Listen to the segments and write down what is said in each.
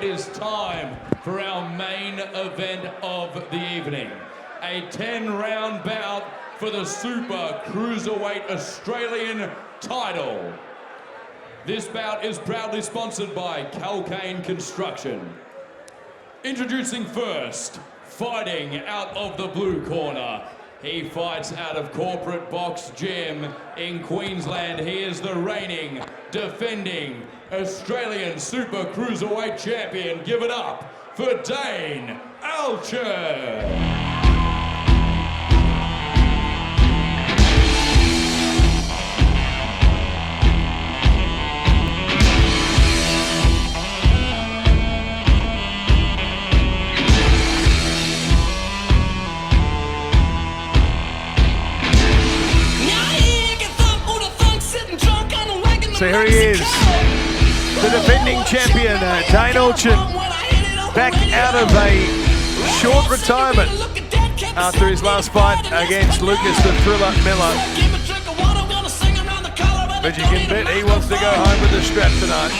it is time for our main event of the evening. A 10-round bout for the Super Cruiserweight Australian title. This bout is proudly sponsored by Alchin Construction. Introducing first, fighting out of the blue corner. He fights out of Corporate Box Gym in Queensland. He is the reigning, defending Australian Super Cruiserweight champion. Give it up for Dane, Alchin. So here he is, the defending champion, Dane Alchin, back out of a short retirement after his last fight against Lucas the Thriller Miller. But you can bet he wants to go home with the strap tonight.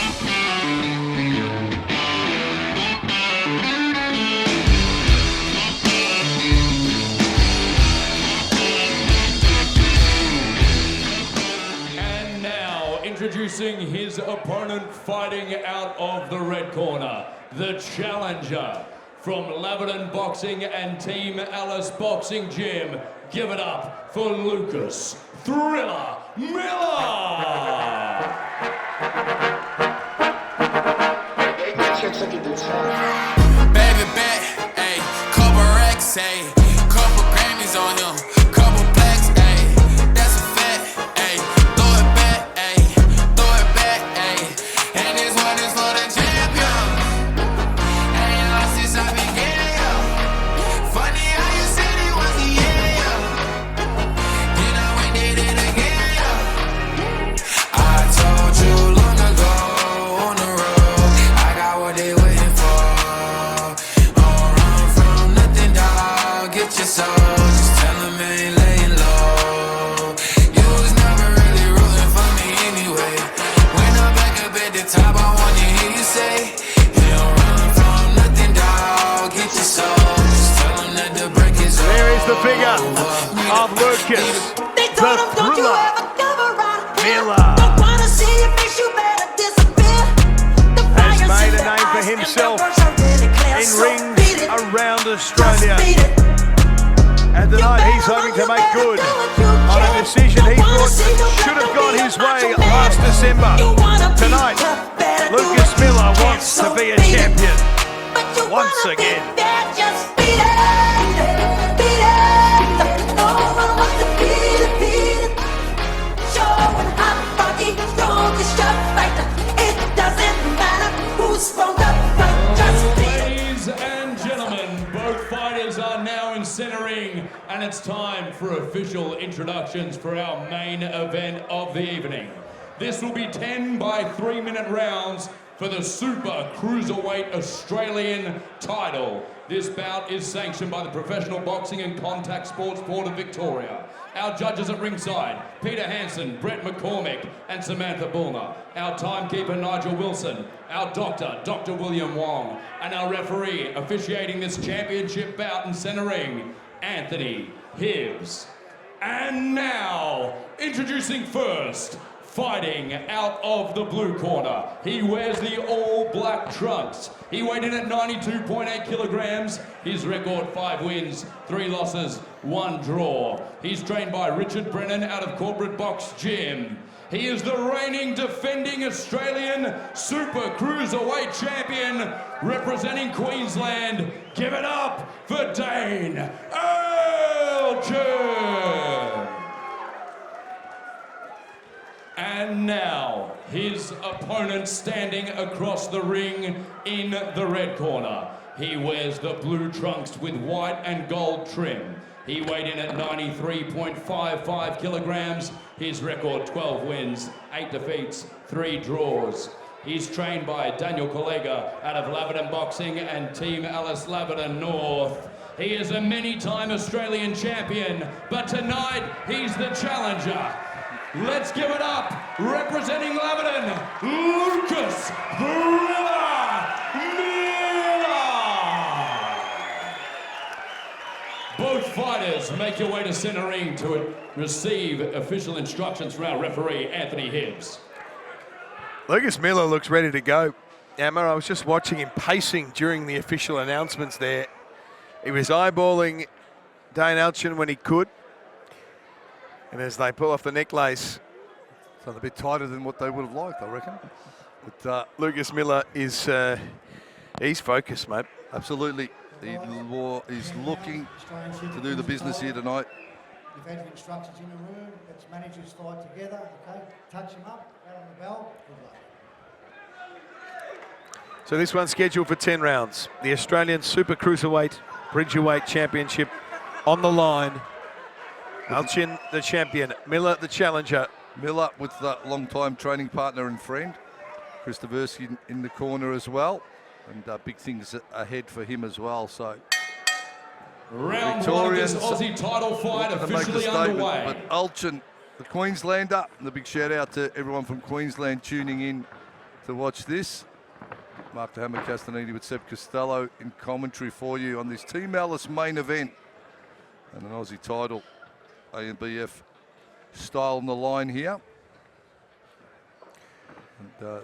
Introducing his opponent, fighting out of the red corner, the challenger from Laverton Boxing and Team Alice Boxing Gym. Give it up for Lucas Thriller Miller. Baby bet, ayy, couple racks, ayy, couple Grammys on him, couple blacks, ayy, that's a fact, ayy, throw it back, ayy, and this one is for the champion. Ain't lost since I began, yo. Funny how you said it was the end, yo. Then I went did it again, yo. I told you long ago on the road, I got what they waiting for. Don't run from nothing, dog. Get your soul, just tell them ain't laying low. You was never really rooting for me anyway. When I'm back up at the top, I wanna hear you say, you don't run from nothing, dog. Get your soul, just tell them that the break is over. There is the figure of Lucas the Thriller Miller. Has made a name for himself in rings around Australia. And tonight he's hoping to make good on a decision he thought should have gone his way last December. Tonight, Lucas Miller wants to be a champion once again. Ladies and gentlemen, both fighters are now in center ring, and it's time for official introductions for our main event of the evening. This will be 10 by 3-minute rounds for the Super Cruiserweight Australian title. This bout is sanctioned by the Professional Boxing and Contact Sports Board of Victoria. Our judges at ringside, Peter Hansen, Brett McCormick, and Samantha Bullner. Our timekeeper, Nigel Wilson. Our doctor, Dr. William Wong. And our referee, officiating this championship bout in center ring, Anthony Hibbs. And now, introducing first, fighting out of the blue corner. He wears the all-black trunks. He weighed in at 92.8 kilograms. His record, 5 wins, 3 losses, 1 draw. He's trained by Richard Brennan out of Corporate Box Gym. He is the reigning, defending Australian Super Cruiserweight champion, representing Queensland. Give it up for Dane Alchin. And now, his opponent standing across the ring in the red corner. He wears the blue trunks with white and gold trim. He weighed in at 93.55 kilograms. His record, 12 wins, 8 defeats, 3 draws. He's trained by Daniel Collega out of Laverton Boxing and Team Alice Laverton North. He is a many-time Australian champion, but tonight he's the challenger. Let's give it up, representing Laverton, Lucas Thriller Miller. fighters, make your way to center ring to receive official instructions from our referee, Anthony Hibbs. Lucas Miller looks ready to go. Emma, I was just watching him pacing during the official announcements there. He was eyeballing Dane Alchin when he could. And as they pull off the necklace, So a bit tighter than what they would have liked, I reckon. but Lucas Miller is he's focused, mate. Absolutely. He's looking to do the business here tonight. You've had your instructions in the room. Let's manage this fight together, okay? Touch him up, out on the bell. Good luck. So this one's scheduled for 10 rounds. The Australian Super Cruiserweight Bridgerweight Championship on the line. Alchin, the champion. Miller, the challenger. Miller with that long-time training partner and friend. Chris Tversky in the corner as well. And big things ahead for him as well. So Round one of this Aussie title fight officially underway. But Alchin, the Queenslander, and a big shout out to everyone from Queensland tuning in to watch this. Mark the Hammer Castanini with Seb Costello in commentary for you on this Team Alice main event. And an Aussie title, A&BF style on the line here. And,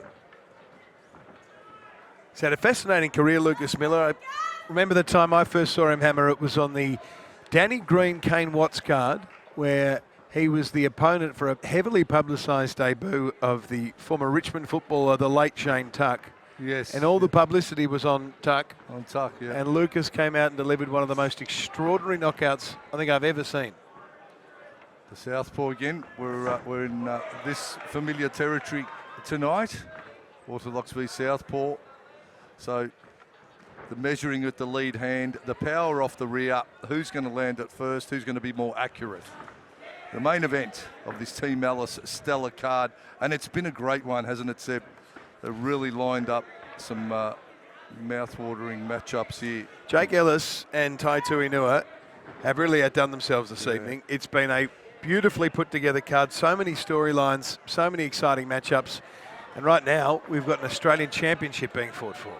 He's had a fascinating career, Lucas Miller. I remember the time I first saw him hammer, it was on the Danny Green Kane Watts card, where he was the opponent for a heavily publicised debut of the former Richmond footballer, the late Shane Tuck. yes. And all the publicity was on Tuck. on Tuck, yeah. And Lucas came out and delivered one of the most extraordinary knockouts I think I've ever seen. The Southpaw again. We're in this familiar territory tonight. Orthodox v Southpaw. So the measuring with the lead hand, the power off the rear, who's going to land it first, who's going to be more accurate. The main event of this Team Alice stellar card, and it's been a great one, hasn't it, Seb? They've really lined up some mouth-watering matchups here. Jake Ellis and Tai Tuinua have really outdone themselves this evening. It's been a beautifully put together card, so many storylines, so many exciting matchups. And right now, we've got an Australian Championship being fought for.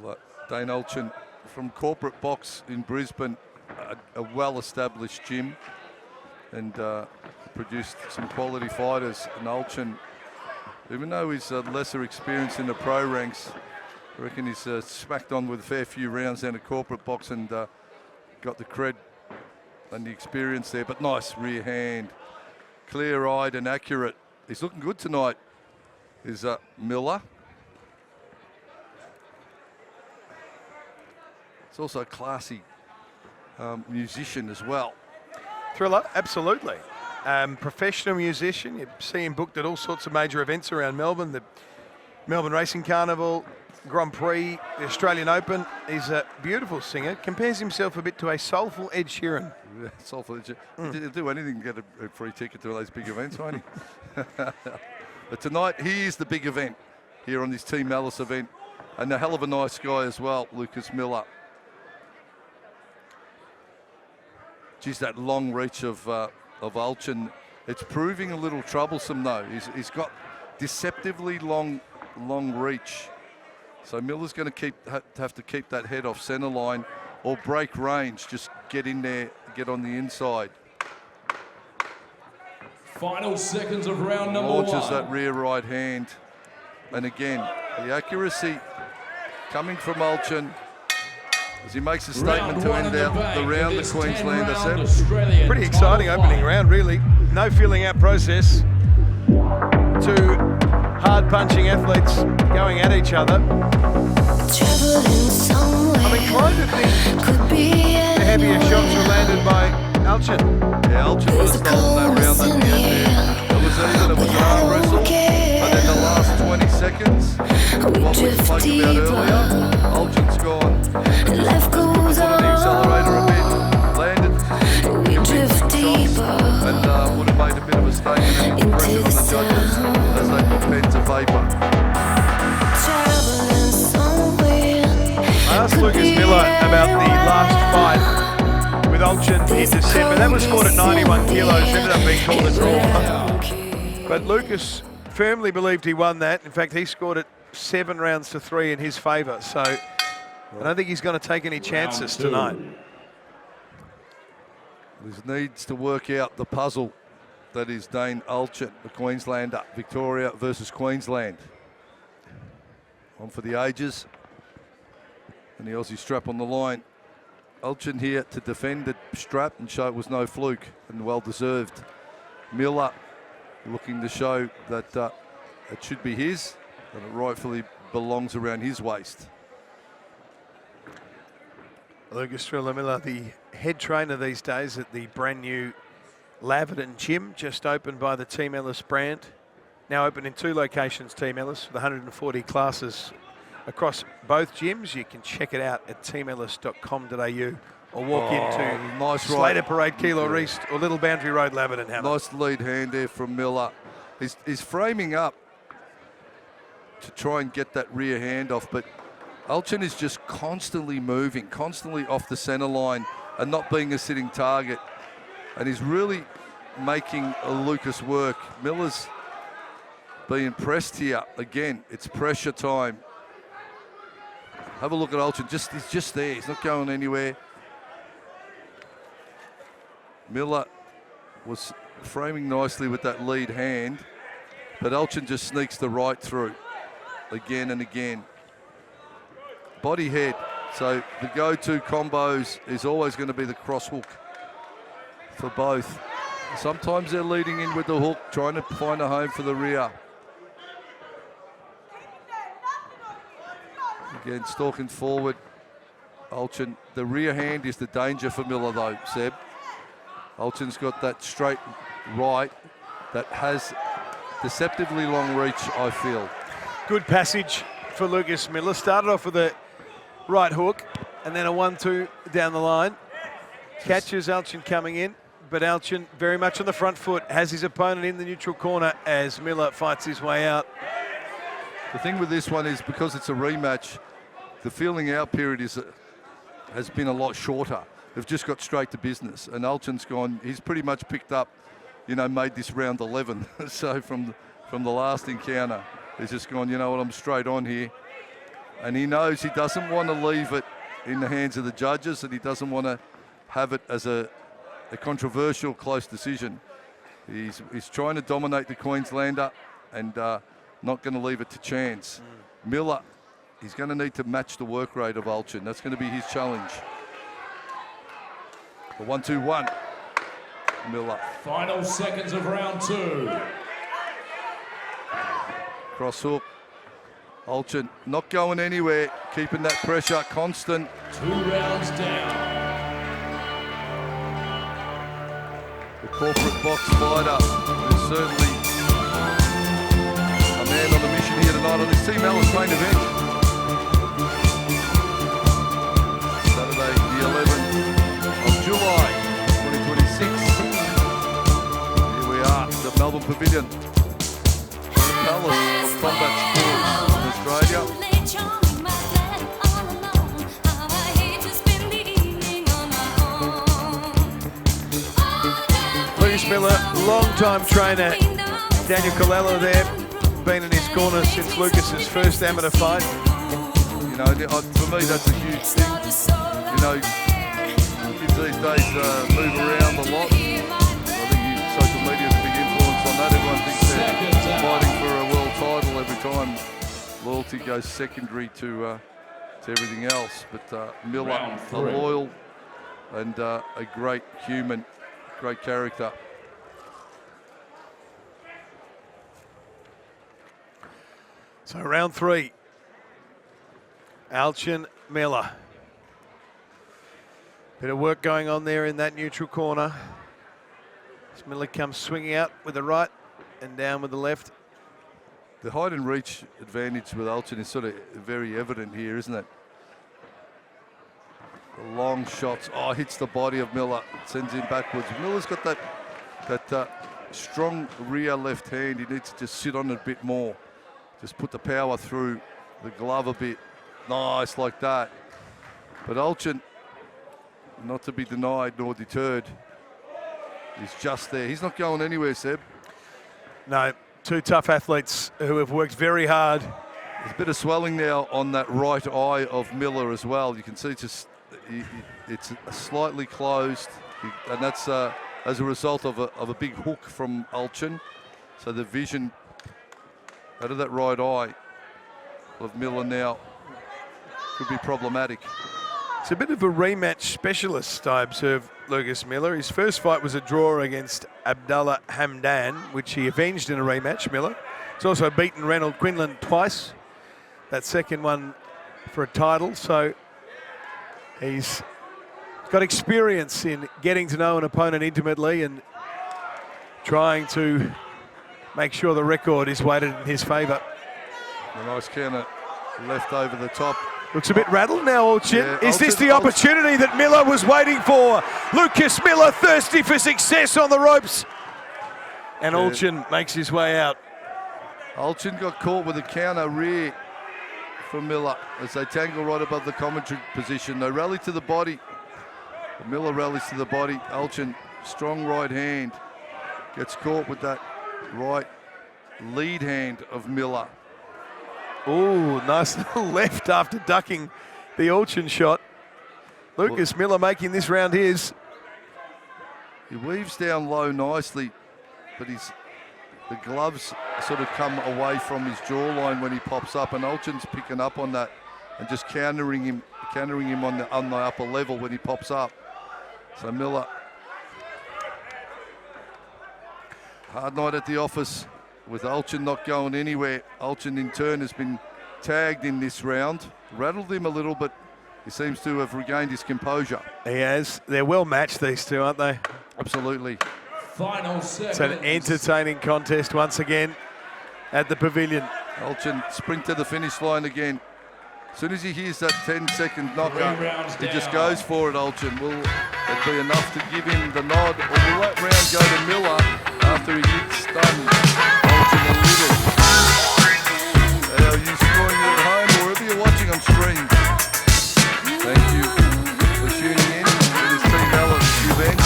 Well, Dane Alchin from Corporate Box in Brisbane, a well-established gym, and produced some quality fighters. And Alchin, even though he's lesser experienced in the pro ranks, I reckon he's smacked on with a fair few rounds down at Corporate Box and got the cred and the experience there. But nice rear hand, clear-eyed and accurate. He's looking good tonight, is Miller. He's also a classy musician as well. Thriller, absolutely. Professional musician. You see him booked at all sorts of major events around Melbourne. The Melbourne Racing Carnival, Grand Prix, the Australian Open. He's a beautiful singer. Compares himself a bit to a soulful Ed Sheeran. Yeah, soulful. He'll do anything to get a free ticket to those big events, won't he? But tonight, he is the big event here on this Team Alice event. And a hell of a nice guy as well, Lucas Miller. Geez, that long reach of Alchin, it's proving a little troublesome though. He's got deceptively long reach. So Miller's going to have to keep that head off centre line or break range. Just get in there, get on the inside. Final seconds of round number Launches one. that rear right hand. And again, the accuracy coming from Alchin as he makes a statement to end out the round, the Queenslander set. Pretty exciting opening round, really. No feeling out process. Two hard-punching athletes going at each other. I'm inclined to think the heavier shots were landed by Alchin. Yeah, Alchin would have stolen that round at the end there. It was even, it was an arm wrestle. But in the last 20 seconds, what we spoke about earlier, Alchin's gone. Put on the accelerator a bit, landed convincing shots, and would have made a bit of a statement and pressure on the judges as they put pen to paper. I asked Lucas Miller about the last fight with Alchin in December. That was fought at 91 kilos, ended up being called a draw. But Lucas firmly believed he won that. In fact, he scored it 7 rounds to 3 in his favour. So I don't think he's going to take any chances tonight. He needs to work out the puzzle that is Dane Alchin, the Queenslander. Victoria versus Queensland. On for the ages. And the Aussie strap on the line. Alchin here to defend the strap and show it was no fluke and well deserved. Miller looking to show that it should be his and it rightfully belongs around his waist. Lucas Miller, the head trainer these days at the brand new Laverton Gym, just opened by the Team Ellis brand. Now open in 2 locations, Team Ellis, with 140 classes across both gyms. You can check it out at teamellis.com.au or walk into nice Slater Parade, Kilo East, or Little Boundary Road, Laverton. Nice lead hand there from Miller. He's framing up to try and get that rear hand off, but Alchin is just constantly moving, constantly off the centre line and not being a sitting target. And he's really making Lucas work. Miller's being pressed here. Again, it's pressure time. Have a look at Alchin. He's just there. He's not going anywhere. Miller was framing nicely with that lead hand, but Alchin just sneaks the right through again and again. Body head. So the go-to combos is always going to be the cross hook for both. Sometimes they're leading in with the hook, trying to find a home for the rear. Again, stalking forward, Alchin. The rear hand is the danger for Miller though, Seb. Alchin's got that straight right that has deceptively long reach, I feel. Good passage for Lucas Miller. Started off with a right hook and then a 1-2 down the line. Catches Alchin coming in, but Alchin very much on the front foot, has his opponent in the neutral corner as Miller fights his way out. The thing with this one is because it's a rematch, the feeling out period has been a lot shorter. They've just got straight to business, and Alchin's gone. He's pretty much picked up, made this round 11. So from the last encounter, he's just gone. You know what? I'm straight on here, and he knows he doesn't want to leave it in the hands of the judges, and he doesn't want to have it as a controversial close decision. He's trying to dominate the Queenslander, and not going to leave it to chance. Miller, he's going to need to match the work rate of Alchin. That's going to be his challenge. The 1-2-1. Miller. Final seconds of round 2. Cross hook. Alchin not going anywhere, keeping that pressure constant. 2 rounds down. The corporate box fighter is certainly a man on a mission here tonight on this Team Ellis main event. Saturday, the 11th of July, 2026. Here we are, the Melbourne Pavilion, the Palace of Combat Sports in Australia. Lucas Miller, long-time trainer, Daniel Colella there, been in his corner since Lucas's first amateur fight. For me, that's a huge thing. Kids these days move around a lot. I think social media is a big influence on that. Everyone thinks they're fighting for a world title every time. Loyalty goes secondary to everything else. But Miller, a loyal and a great human, great character. So round 3, Alchin, Miller. Bit of work going on there in that neutral corner. As Miller comes swinging out with the right and down with the left. The height and reach advantage with Alchin is sort of very evident here, isn't it? The long shots. Oh, hits the body of Miller, sends him backwards. Miller's got that strong rear left hand. He needs to just sit on it a bit more. Just put the power through the glove a bit. Nice, like that. But Alchin, not to be denied nor deterred. He's just there. He's not going anywhere, Seb. No, 2 tough athletes who have worked very hard. There's a bit of swelling now on that right eye of Miller as well. You can see it's slightly closed. And that's as a result of a big hook from Alchin. So the vision out of that right eye of Miller now could be problematic. It's a bit of a rematch specialist, I observe, Lucas Miller. His first fight was a draw against Abdullah Hamdan, which he avenged in a rematch, Miller. He's also beaten Reynold Quinlan twice. That second one for a title, so he's got experience in getting to know an opponent intimately and trying to make sure the record is weighted in his favour. A nice counter left over the top. Looks a bit rattled now, Alchin. Yeah, Is this Alchin- the opportunity that Miller was waiting for? Lucas Miller thirsty for success on the ropes. And Yeah. Alchin makes his way out. Alchin got caught with a counter rear from Miller as they tangle right above the commentary position. They rally to the body. Miller rallies to the body. Alchin, strong right hand, gets caught with that right lead hand of Miller. Ooh, nice little left after ducking the Alchin shot. Lucas Miller making this round his. He weaves down low nicely, but the gloves sort of come away from his jawline when he pops up, and Alchin's picking up on that and just countering him on the upper level when he pops up. So Miller, hard night at the office with Alchin not going anywhere. Alchin in turn has been tagged in this round, rattled him a little, but he seems to have regained his composure. He has. They're well matched, these two, aren't they? Absolutely. Final seconds. It's an entertaining contest once again at the pavilion. Alchin sprint to the finish line again. As soon as he hears that 10-second knockout, 3 rounds he just down. goes for it, Alchin. Will it be enough to give him the nod, or will that round go to Miller after he gets stunned Alchin a little? Are you scoring it at home or wherever you're watching on screen? Thank you for tuning in to this Team Ellis event.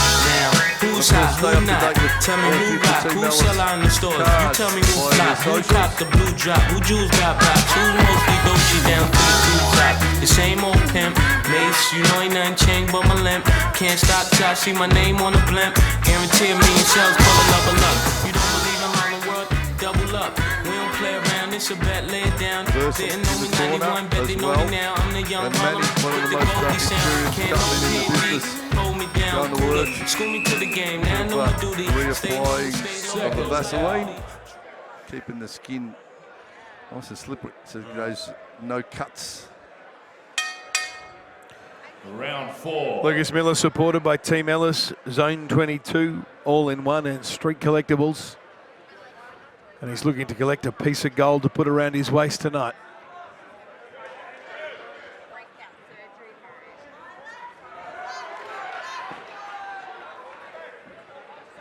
Who's hot, who not? Tell me who rock, who sell out in the stores. You tell me who flop, who cop the blue drop, who jewels got pops, who's mostly Dolce down to the blue top. The same old pimp, Mace, you know ain't nothing changed but my limp. Can't stop till I see my name on the blimp. Guarantee a million shells, pull a level up. You don't believe in Harlem World? Double up. We don't play around, it's a bet, lay it down. Didn't know me 91, bet they know me now. I'm the young And Harlem Manny, one of with the the most Goldie sound. experienced Can't companies in the hold me, business. hold me down. Going to work. School me to the game, now I know my duty. Stay low, Reapplying stay of the low. Vaseline, keeping the skin nice and slippery so there's no cuts. Round 4. Lucas Miller supported by Team Ellis, Zone 22, All-in-One and Street Collectibles. And he's looking to collect a piece of gold to put around his waist tonight.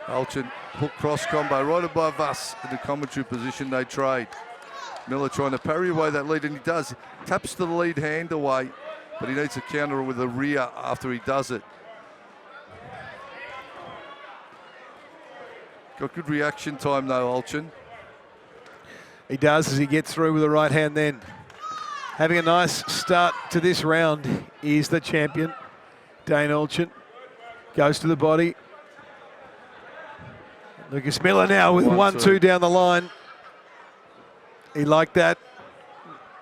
Alchin, hook cross combo right above us in the commentary position they trade. Miller trying to parry away that lead, and he does. Taps the lead hand away, but he needs to counter with a rear after he does it. Got good reaction time though, Alchin. He does as he gets through with the right hand then. Having a nice start to this round is the champion, Dane Alchin. Goes to the body. Lucas Miller now with 1-2 down the line. He liked that.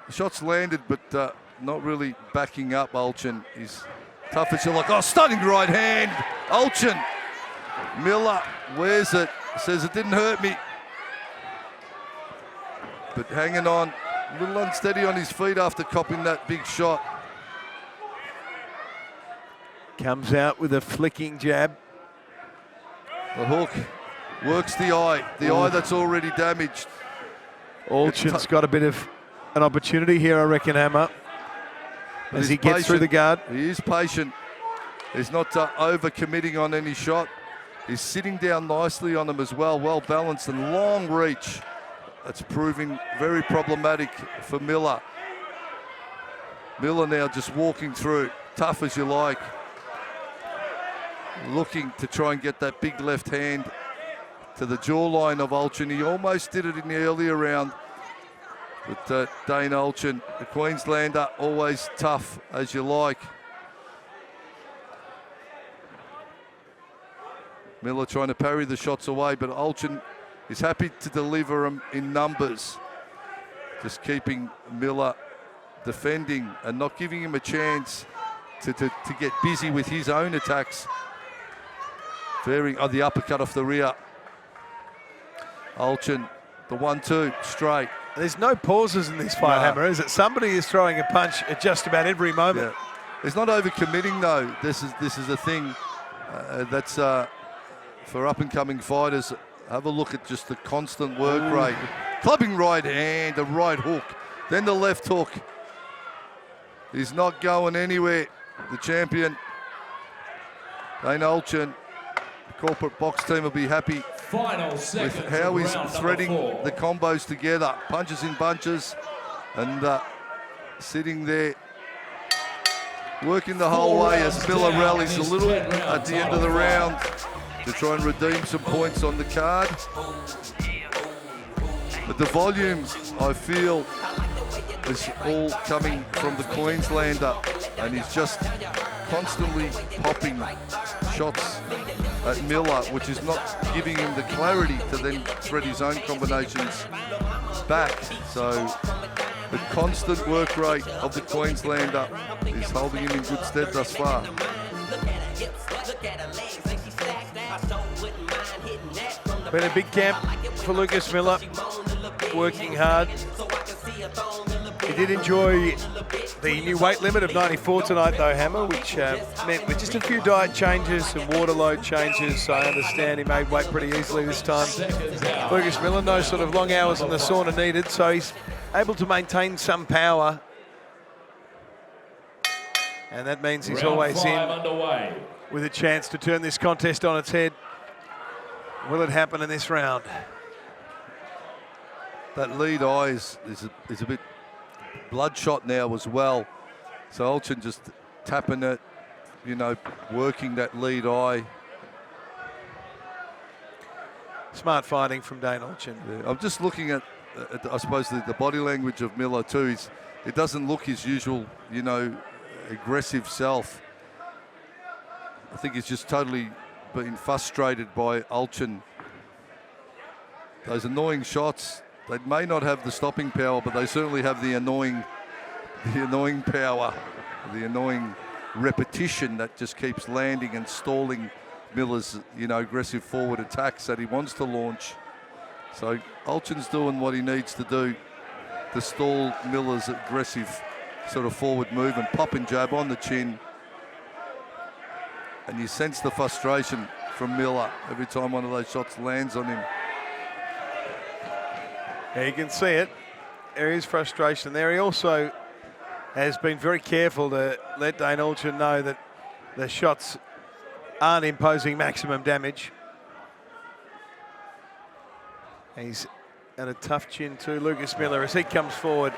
The shot's landed, but not really backing up Alchin. He's tough as you like. Oh, stunning right hand. Alchin. Miller wears it. Says it didn't hurt me. But hanging on. A little unsteady on his feet after copping that big shot. Comes out with a flicking jab. The hook works the eye that's already damaged. Alchin's got a bit of an opportunity here, I reckon, Hammer, But as he's he gets through the guard. He is patient. He's not over-committing on any shot. He's sitting down nicely on them as well, well-balanced and long reach. That's proving very problematic for Miller. Miller now just walking through, tough as you like. Looking to try and get that big left hand to the jawline of Alchin. He almost did it in the earlier round. But Dane Alchin, the Queenslander, always tough as you like. Miller trying to parry the shots away, but Alchin is happy to deliver them in numbers. Just keeping Miller defending and not giving him a chance to get busy with his own attacks. The uppercut off the rear. Alchin, the 1-2 straight. There's no pauses in this fight, No. Hammer, is it? Somebody is throwing a punch at just about every moment. Yeah. It's not overcommitting though. This is a thing that's for up-and-coming fighters. Have a look at just the constant work rate. Clubbing right hand, the right hook, then the left hook. He's not going anywhere. The champion, Dane Alchin, the corporate box team will be happy Final seconds with how of he's round threading number 4. the combos together. Punches in bunches and sitting there working the whole Four way as rounds Miller down rallies in a this little 10 round at the end of the title round fight. to try and redeem some points on the card. But the volume, I feel, is all coming from the Queenslander, and he's just constantly popping shots at Miller, which is not giving him the clarity to then thread his own combinations back. So the constant work rate of the Queenslander is holding him in good stead thus far. Been a big camp for Lucas Miller, working hard. He did enjoy the new weight limit of 94 tonight though, Hammer, which meant with just a few diet changes and water load changes, I understand he made weight pretty easily this time. Lucas Miller, no sort of long hours in the sauna needed, so he's able to maintain some power. And that means he's Round always 5 in underway. with a chance to turn this contest on its head. Will it happen in this round? That lead eye is a bit bloodshot now as well. So Alchin just tapping it, you know, working that lead eye. Smart fighting from Dane Alchin. Yeah, I'm just looking at I suppose, the body language of Miller too. It doesn't look his usual, you know, aggressive self. I think he's just totally been frustrated by Alchin. Those annoying shots, they may not have the stopping power, but they certainly have the annoying power, the annoying repetition that just keeps landing and stalling Miller's, you know, aggressive forward attacks that he wants to launch. So Alchin's doing what he needs to do to stall Miller's aggressive sort of forward movement, pop and jab on the chin. And you sense the frustration from Miller every time one of those shots lands on him. Yeah, you can see it. There is frustration there. He also has been very careful to let Dane Alchin know that the shots aren't imposing maximum damage. He's at a tough chin too, Lucas Miller, as he comes forward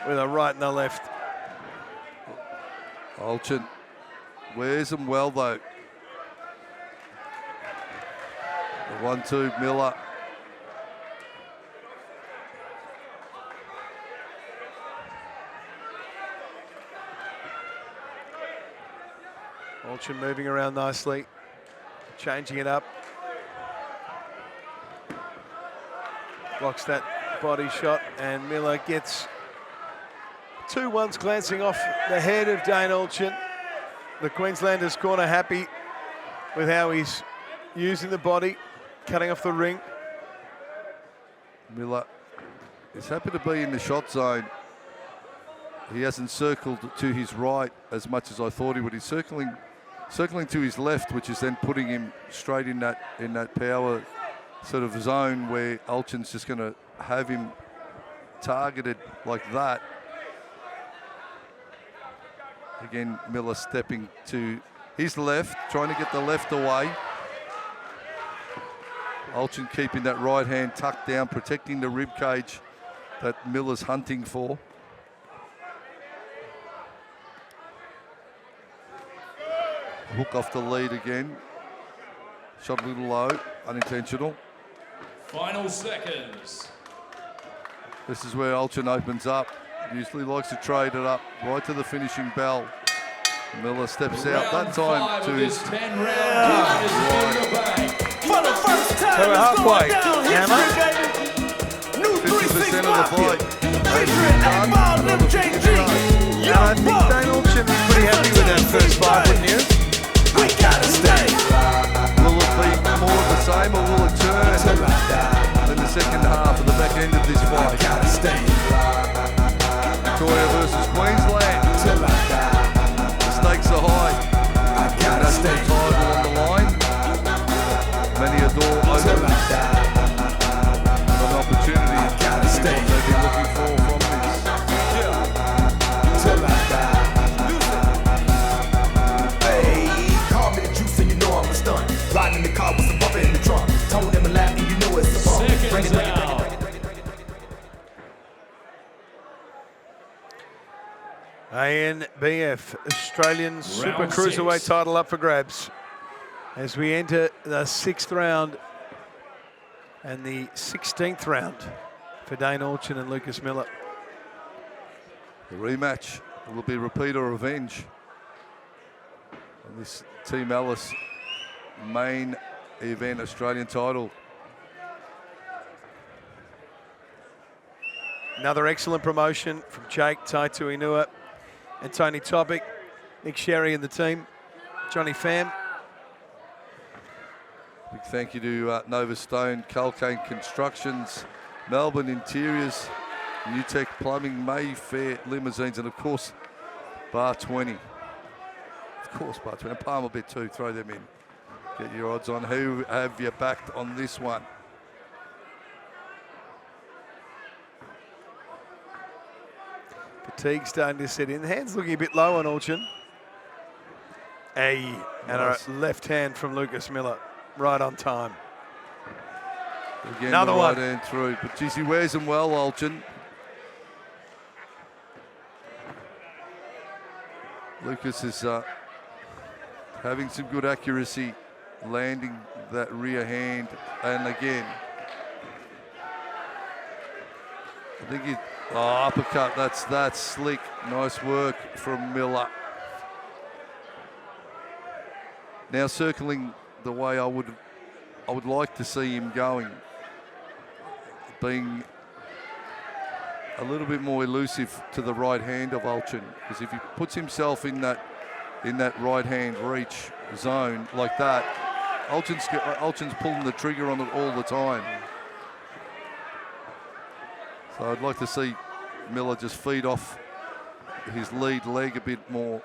with a right and a left. Alchin wears them well though. The 1-2 Miller. Alchin moving around nicely, changing it up. Blocks that body shot, and Miller gets 2 ones glancing off the head of Dane Alchin. The Queenslanders corner happy with how he's using the body, cutting off the ring. Miller is happy to be in the shot zone. He hasn't circled to his right as much as I thought he would. He's circling to his left, which is then putting him straight in that power sort of zone where Alchin's just going to have him targeted like that. Again, Miller stepping to his left, trying to get the left away. Alchin keeping that right hand tucked down, protecting the rib cage that Miller's hunting for. Hook off the lead again. Shot a little low, unintentional. Final seconds. This is where Alchin opens up. Usually likes to trade it up right to the finishing bell. Miller steps out that Round time 5 to of his this 10-round card is in the bank. So we're halfway. Hammer. 50% of the fight. I think Dane Alchin was pretty happy with that first fight, wouldn't you? Will it be more of the same, or will it turn in the second half of the back end of this fight? Victoria versus Queensland. The stakes are high. National title on the line. Many a door open. An opportunity. They've been looking for from this. Riding in the car with some bumper in the trunk. Told them a laugh and you know it's a bump. Seconds out. ANBF, Australian Super Round Cruiserweight 6. title up for grabs as we enter the 6th round and the 16th round for Dane Alchin and Lucas Miller. The rematch will be repeat or revenge. And this Team Alice main event Australian title. Another excellent promotion from Jake, Taitu Inua and Tony Topic, Nick Sherry and the team, Johnny Pham. Big thank you to Nova Stone, Calcane Constructions, Melbourne Interiors, New Tech Plumbing, Mayfair Limousines, and of course, Bar 20. Of course, Bar 20. And Palmer Bet too, throw them in. Get your odds on who have you backed on this one. Fatigue starting to set in. Hands looking a bit low on Alchin. And Nice. a left hand from Lucas Miller, right on time. Again, Another the one. right hand through, but geez, he wears them well, Alchin. Lucas is having some good accuracy, landing that rear hand, and again, I think he, uppercut, that's slick. Nice work from Miller. Now circling the way I would like to see him going, being a little bit more elusive to the right hand of Alchin, because if he puts himself in that right hand reach zone like that, Alchin's pulling the trigger on it all the time. So I'd like to see Miller just feed off his lead leg a bit more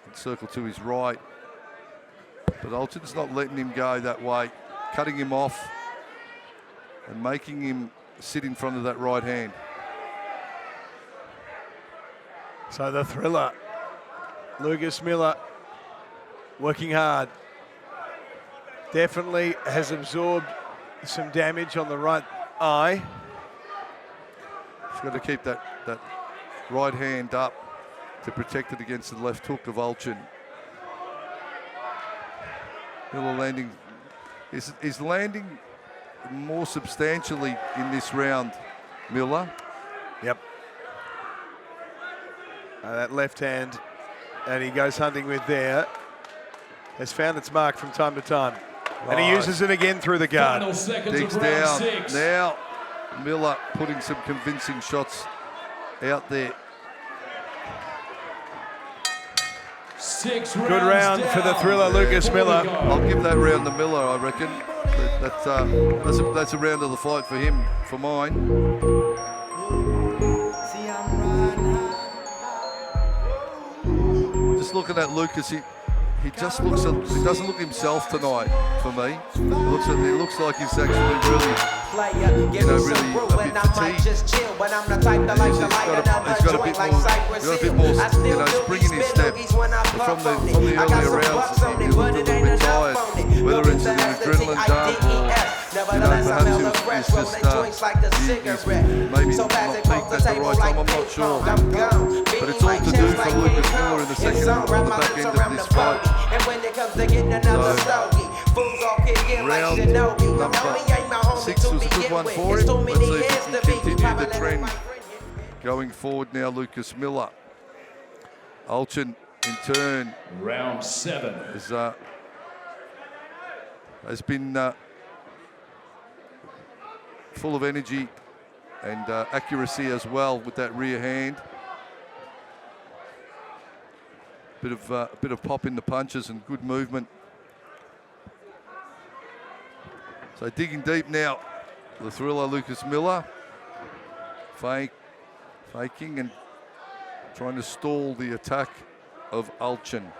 and circle to his right. But Alchin's not letting him go that way, cutting him off and making him sit in front of that right hand. So the thriller, Lucas Miller, working hard. Definitely has absorbed some damage on the right eye. He's got to keep that right hand up to protect it against the left hook of Alchin. Miller landing is landing more substantially in this round, Miller. Yep. That left hand that he goes hunting with there has found its mark from time to time. And he uses it again through the guard. Final seconds Digs of round down. 6. Now Miller putting some convincing shots out there. 6 Good rounds round for the down. thriller, Lucas 4 to Miller. go. I'll give that round to Miller, I reckon. That's a round of the fight for him, for mine. See, I'm riding high. Just looking at Lucas, he just looks, he doesn't look himself tonight for me. He looks like he's actually really, Give me some really brew a bit and I might fatigued. just chill. But I'm the type that likes to light another joint like Cypress Hill. I still do spring these in his spin step. noogies when I From puff the on it. I got earlier some rounds, bucks on he it, looked but a it little ain't bit enough tired. on it. Whether it's an adrenaline dump or, Nevertheless, I smell the perhaps fresh he's rolling just, joints like a cigarette. maybe So not fast it peaked comes the at the table right time, like I'm not ping sure. pong. I'm gone. But it's Beating all my to do chest for like Lucas King Miller Kong. in the It's second on, on wrap the my back lips end of around this the fight. bogey. And when it comes to getting another So, stogie, fools all kick in like round Shinobi. number Homie ain't my homie 6 to was a good begin one with. for It's him. too Let's many see years if he to can be continue the popping in trend. my friend. Going forward now, Lucas Miller. Alchin in turn Round 7. is has been full of energy and accuracy as well with that rear hand. A bit of pop in the punches and good movement. So digging deep now, the thriller Lucas Miller, faking and trying to stall the attack of Alchin.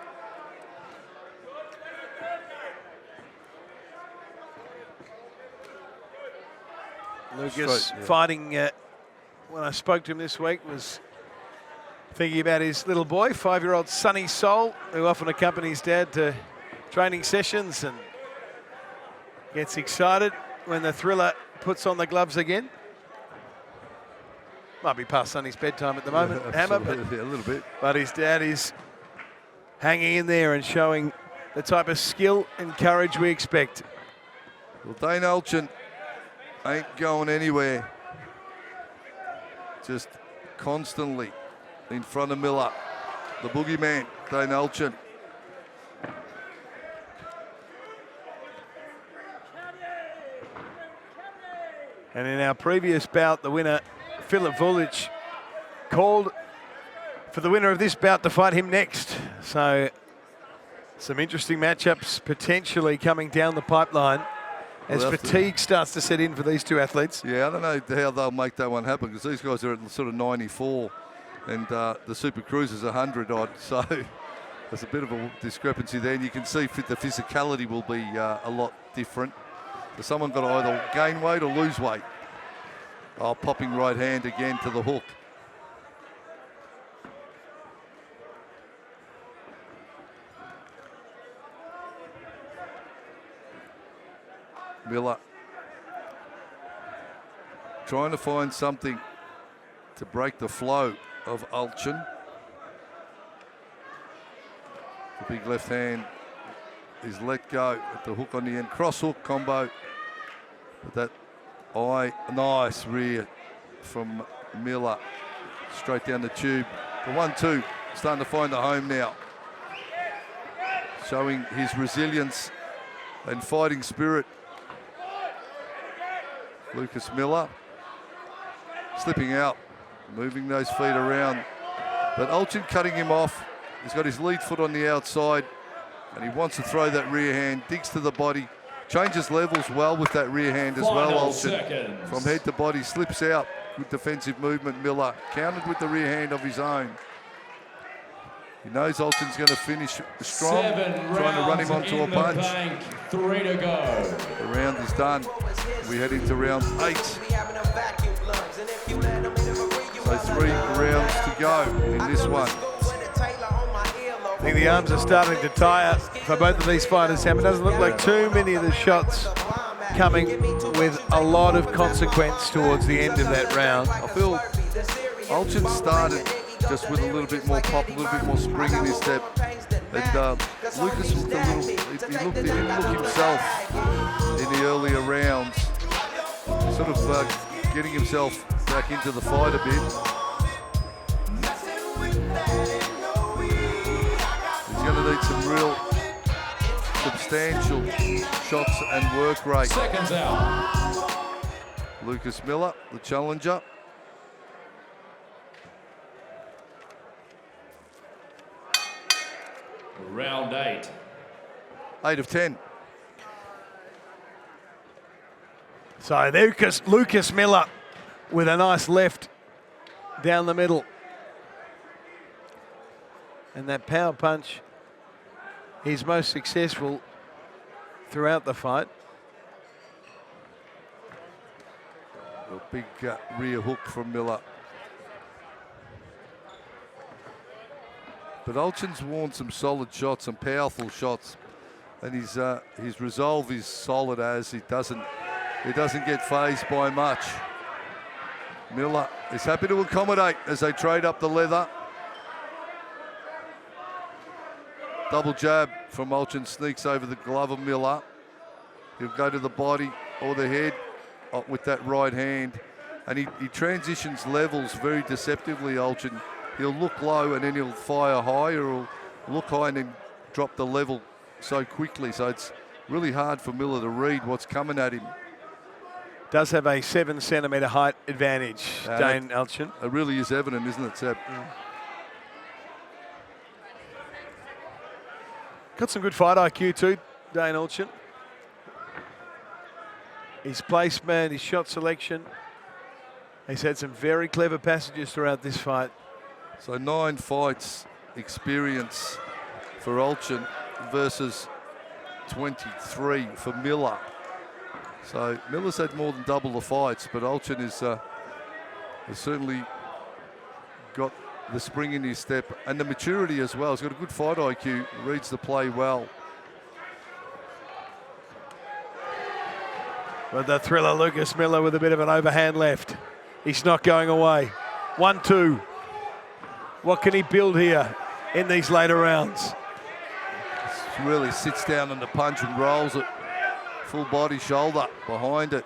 Lucas fighting, when I spoke to him this week, was thinking about his little boy, 5-year-old Sonny Soul, who often accompanies Dad to training sessions and gets excited when the thriller puts on the gloves again. Might be past Sonny's bedtime at the moment, Hammer, but a little bit. But his dad is hanging in there and showing the type of skill and courage we expect. Well, Dane Alchin ain't going anywhere. Just constantly in front of Miller. The boogeyman, Dane Alchin. And in our previous bout, the winner, Philip Vulic, called for the winner of this bout to fight him next. So some interesting matchups potentially coming down the pipeline as fatigue starts to set in for these two athletes. Yeah, I don't know how they'll make that one happen because these guys are at sort of 94 and the Super Cruiser's 100 odd. So there's a bit of a discrepancy there. And you can see the physicality will be a lot different. So someone got to either gain weight or lose weight. Oh, popping right hand again to the hook. Miller trying to find something to break the flow of Alchin. The big left hand is let go at the hook on the end. Cross hook combo. But that nice rear from Miller. Straight down the tube. The 1-2 starting to find a home now. Showing his resilience and fighting spirit. Lucas Miller slipping out, moving those feet around. But Alchin cutting him off. He's got his lead foot on the outside and he wants to throw that rear hand, digs to the body, changes levels well with that rear hand as well, Alchin. From head to body, slips out with defensive movement, Miller. Countered with the rear hand of his own. He knows Alchin's going to finish strong, trying to run him onto a punch. 3 to go. The round is done. We head into round 8. So 3 rounds to go in this one. I think the arms are starting to tire for both of these fighters, Sam. It doesn't look like too many of the shots coming with a lot of consequence towards the end of that round. I feel Alchin started just with a little bit more pop, a little bit more spring in his step. And Lucas looked a little, he didn't look himself in the earlier rounds. Sort of getting himself back into the fight a bit. He's going to need some real substantial shots and work rate. Seconds out. Lucas Miller, the challenger. Round 8. 8 of 10. So Lucas Miller with a nice left down the middle. And that power punch, he's most successful throughout the fight. A big rear hook from Miller. But Alchin's worn some solid shots, some powerful shots, and his resolve is solid as he doesn't get phased by much. Miller is happy to accommodate as they trade up the leather. Double jab from Alchin sneaks over the glove of Miller. He'll go to the body or the head with that right hand, and he transitions levels very deceptively, Alchin. He'll look low and then he'll fire high, or he'll look high and then drop the level so quickly. So it's really hard for Miller to read what's coming at him. Does have a 7 centimetre height advantage, Dane Alchin. It really is evident, isn't it, Seb? Got some good fight IQ too, Dane Alchin. His placement, his shot selection. He's had some very clever passages throughout this fight. So 9 fights experience for Alchin versus 23 for Miller. So Miller's had more than double the fights, but Alchin has certainly got the spring in his step and the maturity as well. He's got a good fight IQ, reads the play well. But the thriller Lucas Miller with a bit of an overhand left. He's not going away. 1-2. What can he build here in these later rounds? Really sits down on the punch and rolls it. Full body, shoulder behind it.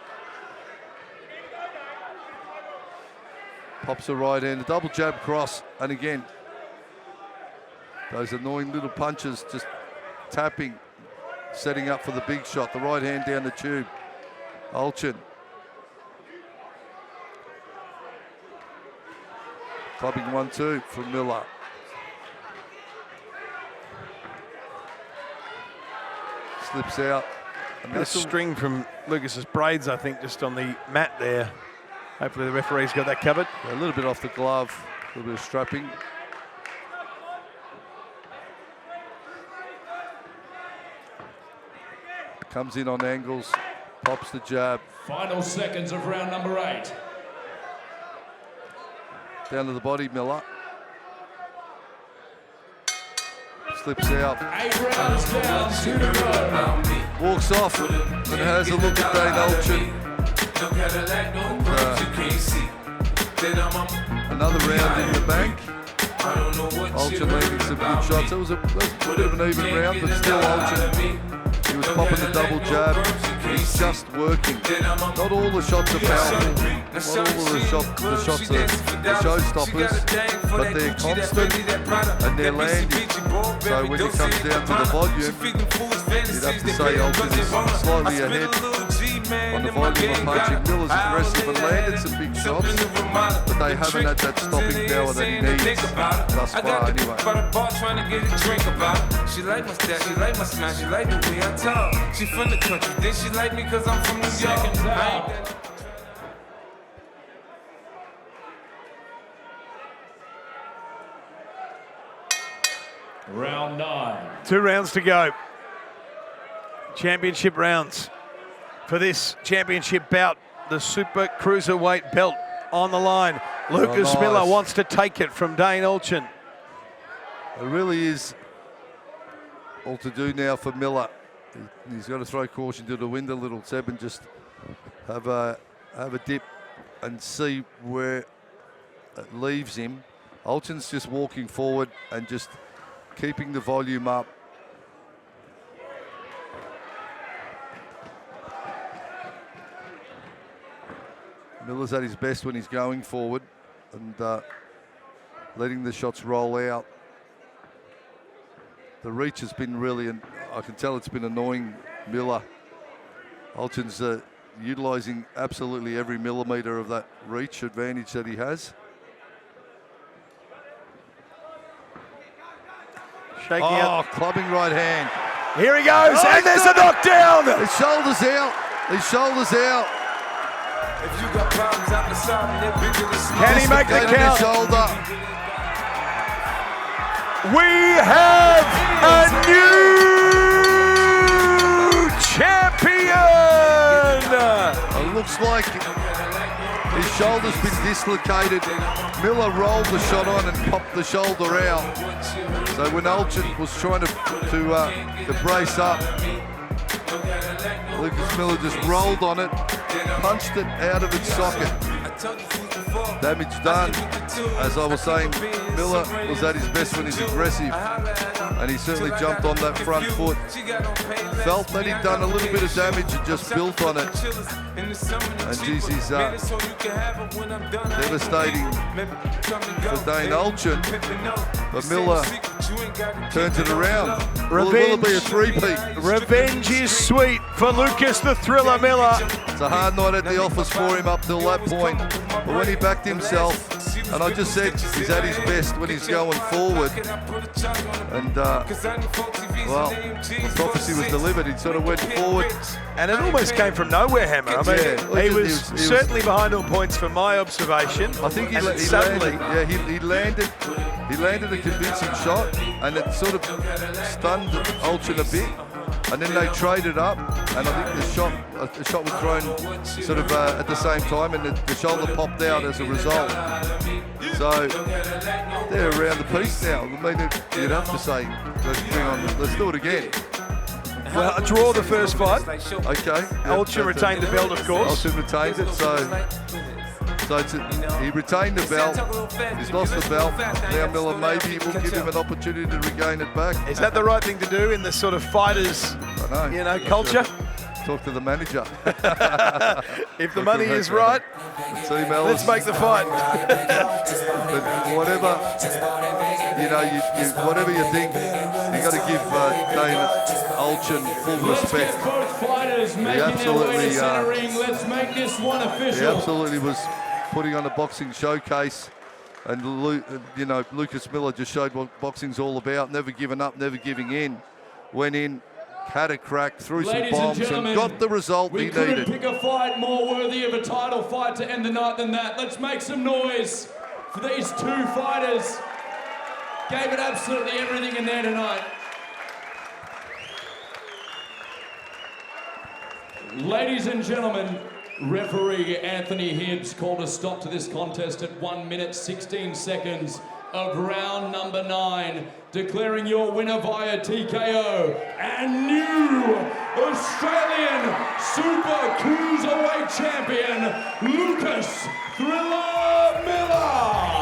Pops a right hand, a double jab cross, and again, those annoying little punches just tapping, setting up for the big shot. The right hand down the tube. Alchin. Clubbing 1-2 from Miller. Slips out. A string from Lucas's braids, I think, just on the mat there. Hopefully the referee's got that covered. A little bit off the glove, a little bit of strapping. Comes in on angles, pops the jab. Final seconds of round number 8. Down to the body, Miller. Slips out. 8 rounds down, 2 to go. Walks off and has a look at Dane Alchin. Another round in the bank. Alchin landing some good shots. It was a bit of an even round, but still Alchin. He was popping the double jab. He's just working. Not all the shots are powerful. Not all of the shots are the showstoppers, but they're constant and they're landing. So when it comes down to the volume, you'd have to say Alchin is slightly ahead on the volume of punching. Miller's aggressive and landed some big shots, but they haven't had that stopping power that he needs thus far anyway. She like my style, she like my smile, she like the way I talk. She from the country, then she like me cause I'm from New York. Seconds out. Round 9. 2 rounds to go. Championship rounds for this championship bout. The super cruiserweight belt on the line. Lucas nice. Miller wants to take it from Dane Alchin. It really is all to do now for Miller. He's got to throw caution to the wind a little, Seb, and just have a dip and see where it leaves him. Alchin's just walking forward and just keeping the volume up. Miller's at his best when he's going forward and letting the shots roll out. The reach has been really, and I can tell it's been annoying Miller. Alchin's utilising absolutely every millimetre of that reach advantage that he has. Shaking out. Clubbing right hand. Here he goes, and there's a knockdown! His shoulders out. His shoulders out. If you got problems out the side, they're bigger than small. Can he make the Dislocated his count? shoulder. We have a new champion! It looks like his shoulder's been dislocated. Miller rolled the shot on and popped the shoulder out. So when Alchin was trying to brace up, Lucas Miller just rolled on it, punched it out of its socket. damage done. As I was saying, Miller was at his best when he's aggressive, and he certainly jumped on that front foot. Felt that he'd done a little bit of damage and just built on it. And geez, he's devastating for Dane Alchin, but Miller turns it around. Will it be a three-peat? Revenge is sweet for Lucas the Thriller Miller. It's a hard night at the office for him up till that point, but when he backed himself, and I just said he's at his best when he's going forward, and well, the prophecy was delivered. He sort of went forward, and it almost came from nowhere, Hammer. I mean, yeah, he was certainly behind all points from my observation. I think he landed a convincing shot, and it sort of stunned Alchin a bit. And then they traded up, and I think the shot was thrown sort of at the same time, and the shoulder popped out as a result. So they're around the piece now. I mean, you'd have to say, let's do it again. Well, a draw the first fight. Okay. Alchin retained the belt, of course. Alchin retained it, so he retained the belt. He's lost the belt. Now Miller maybe will give him an opportunity to regain it back. Is that the right thing to do in this sort of fighters, culture? Talk to the manager. If the money is right, let's make the fight. But whatever, whatever you think, you got to give Dane Alchin full respect. Both fighters making their way to center ring. Let's make this one official. He absolutely was putting on a boxing showcase, and Lucas Miller just showed what boxing's all about. Never giving up, never giving in. Went in, had a crack, threw some bombs, and got the result he needed. We couldn't pick a fight more worthy of a title fight to end the night than that. Let's make some noise for these two fighters. Gave it absolutely everything in there tonight. Ladies and gentlemen, referee Anthony Hibbs called a stop to this contest at 1 minute 16 seconds of round number 9, declaring your winner via TKO and new Australian Super Cruiserweight Champion, Lucas Thriller Miller.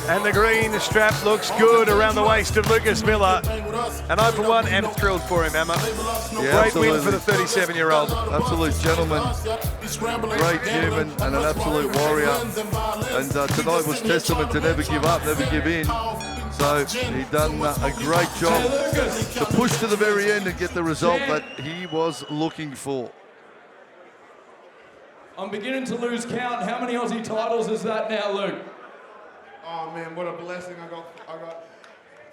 And the green strap looks good around the waist of Lucas Miller. And I, for one, am thrilled for him, Emma. Yeah, great win for the 37-year-old. Absolute gentleman, great human, and an absolute warrior. And tonight was testament to never give up, never give in. So he done a great job to push to the very end and get the result that he was looking for. I'm beginning to lose count. How many Aussie titles is that now, Luke? Oh man, what a blessing. I got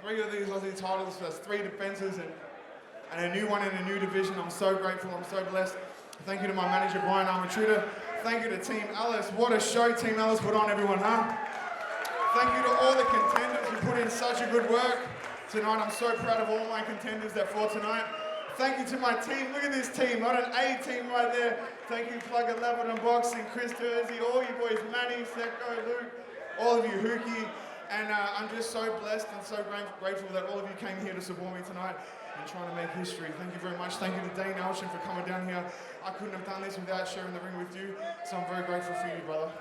3 of these Aussie titles, that's 3 defenses and a new one in a new division. I'm so grateful, I'm so blessed. Thank you to my manager, Brian Armatruda. Thank you to Team Alice. What a show Team Alice put on, everyone, huh? Thank you to all the contenders who put in such a good work tonight. I'm so proud of all my contenders that fought tonight. Thank you to my team. Look at this team, not an A team right there. Thank you, Plug 11 and Boxing, Chris Tersey, all you boys, Manny, Secco, Luke, all of you, Hookie, and I'm just so blessed and so grateful that all of you came here to support me tonight and trying to make history. Thank you very much. Thank you to Dane Alchin for coming down here. I couldn't have done this without sharing the ring with you, so I'm very grateful for you, brother.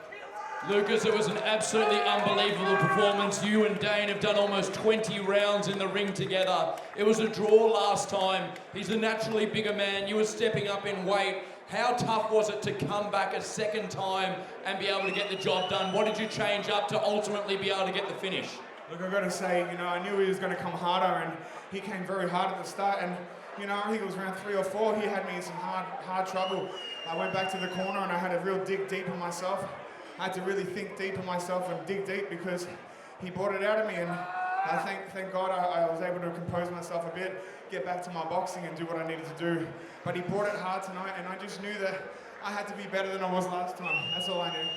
Lucas, it was an absolutely unbelievable performance. You and Dane have done almost 20 rounds in the ring together. It was a draw last time. He's a naturally bigger man. You were stepping up in weight. How tough was it to come back a second time and be able to get the job done? What did you change up to ultimately be able to get the finish? Look, I've got to say, I knew he was going to come harder, and he came very hard at the start, and I think it was round 3 or 4, he had me in some hard trouble. I went back to the corner and I had a real dig deep in myself. I had to really think deep in myself and dig deep because he brought it out of me, and I thank God I was able to compose myself a bit, get back to my boxing and do what I needed to do. But he brought it hard tonight, and I just knew that I had to be better than I was last time. That's all I knew.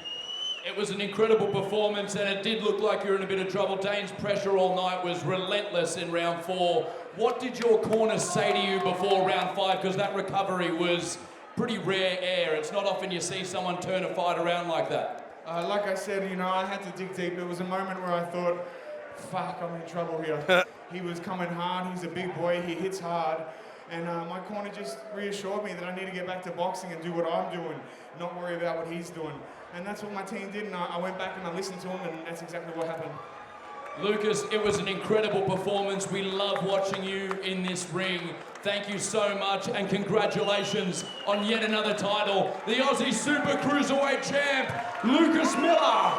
It was an incredible performance, and it did look like you were in a bit of trouble. Dane's pressure all night was relentless in round 4. What did your corner say to you before round 5? Because that recovery was pretty rare air. It's not often you see someone turn a fight around like that. Like I said, I had to dig deep. It was a moment where I thought, fuck, I'm in trouble here. He was coming hard. He's a big boy. He hits hard. And my corner just reassured me that I need to get back to boxing and do what I'm doing, not worry about what he's doing. And that's what my team did, and I went back and I listened to him, and that's exactly what happened. Lucas, it was an incredible performance. We love watching you in this ring. Thank you so much, and congratulations on yet another title. The Aussie Super Cruiserweight champ, Lucas Miller.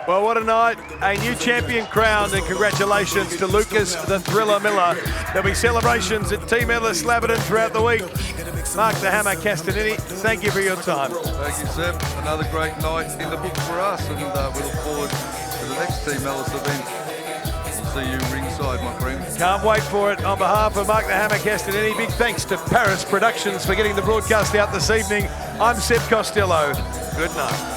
Well, what a night. A new champion crowned, and congratulations to Lucas the Thriller Miller. There'll be celebrations at Team Ellis Laverton throughout the week. Mark the Hammer Castanini, thank you for your time. Thank you, Seb. Another great night in the book for us, and we look forward to the next Team Ellis event. We'll see you ringside, my friend. Can't wait for it. On behalf of Mark the Hammer Castanini, big thanks to Paris Productions for getting the broadcast out this evening. I'm Seb Costello. Good night.